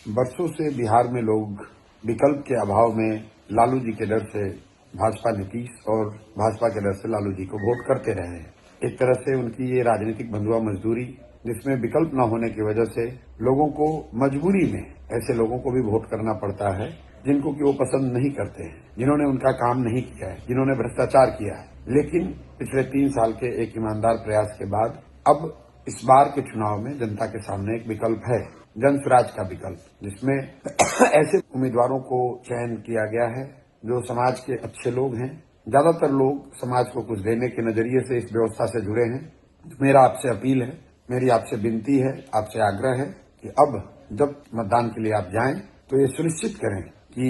बरसों से बिहार में लोग विकल्प के अभाव में लालू जी के डर से भाजपा नीतीश और भाजपा के डर से लालू जी को वोट करते रहे हैं। एक तरह से उनकी ये राजनीतिक बंधुआ मजदूरी, जिसमें विकल्प न होने की वजह से लोगों को मजबूरी में ऐसे लोगों को भी वोट करना पड़ता है जिनको कि वो पसंद नहीं करते हैं, जिन्होंने उनका काम नहीं किया है, जिन्होंने भ्रष्टाचार किया है। लेकिन पिछले 3 साल के एक ईमानदार प्रयास के बाद अब इस बार के चुनाव में जनता के सामने एक विकल्प है, जन स्वराज का विकल्प, जिसमें ऐसे उम्मीदवारों को चयन किया गया है जो समाज के अच्छे लोग हैं। ज्यादातर लोग समाज को कुछ देने के नजरिए से इस व्यवस्था से जुड़े हैं। मेरा आपसे अपील है, मेरी आपसे विनती है, आपसे आग्रह है कि अब जब मतदान के लिए आप जाएं तो ये सुनिश्चित करें कि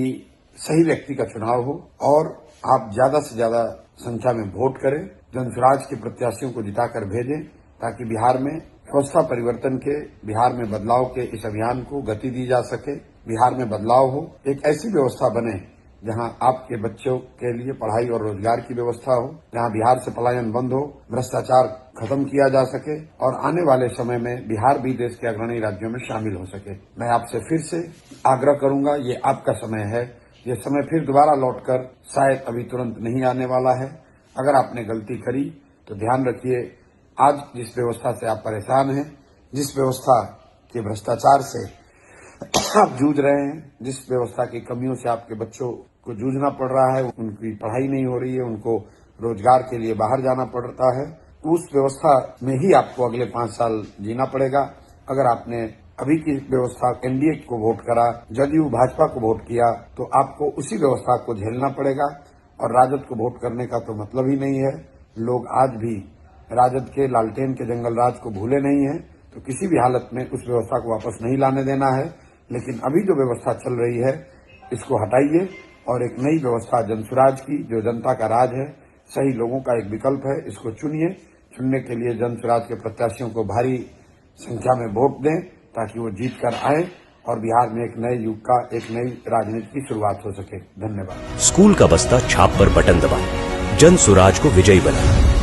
सही व्यक्ति का चुनाव हो और आप ज्यादा से ज्यादा संख्या में वोट करें, जन स्वराज के प्रत्याशियों को जिताकर भेजें, ताकि बिहार में व्यवस्था परिवर्तन के, बिहार में बदलाव के इस अभियान को गति दी जा सके। बिहार में बदलाव हो, एक ऐसी व्यवस्था बने जहां आपके बच्चों के लिए पढ़ाई और रोजगार की व्यवस्था हो, जहां बिहार से पलायन बंद हो, भ्रष्टाचार खत्म किया जा सके और आने वाले समय में बिहार भी देश के अग्रणी राज्यों में शामिल हो सके। मैं आपसे फिर से आग्रह करूंगा, ये आपका समय है, ये समय फिर दोबारा लौटकर शायद अभी तुरंत नहीं आने वाला है। अगर आपने गलती करी तो ध्यान रखिए, आज जिस व्यवस्था से आप परेशान हैं, जिस व्यवस्था के भ्रष्टाचार से आप जूझ रहे हैं, जिस व्यवस्था की कमियों से आपके बच्चों को जूझना पड़ रहा है, उनकी पढ़ाई नहीं हो रही है, उनको रोजगार के लिए बाहर जाना पड़ता है, उस व्यवस्था में ही आपको अगले 5 साल जीना पड़ेगा। अगर आपने अभी की व्यवस्था एनडीए को वोट करा, जदयू भाजपा को वोट किया, तो आपको उसी व्यवस्था को झेलना पड़ेगा और राजद को वोट करने का तो मतलब ही नहीं है। लोग आज भी राजद के लालटेन के जंगल राज को भूले नहीं है, तो किसी भी हालत में उस व्यवस्था को वापस नहीं लाने देना है। लेकिन अभी जो व्यवस्था चल रही है, इसको हटाइए और एक नई व्यवस्था जन स्वराज की, जो जनता का राज है, सही लोगों का एक विकल्प है, इसको चुनिए। चुनने के लिए जन स्वराज के प्रत्याशियों को भारी संख्या में वोट दें ताकि वो जीत कर आए और बिहार में एक नए युग का, एक नई राजनीति की शुरुआत हो सके। धन्यवाद। स्कूल का बस्ता छाप पर बटन दबाएं, जन स्वराज को विजयी बनाएं।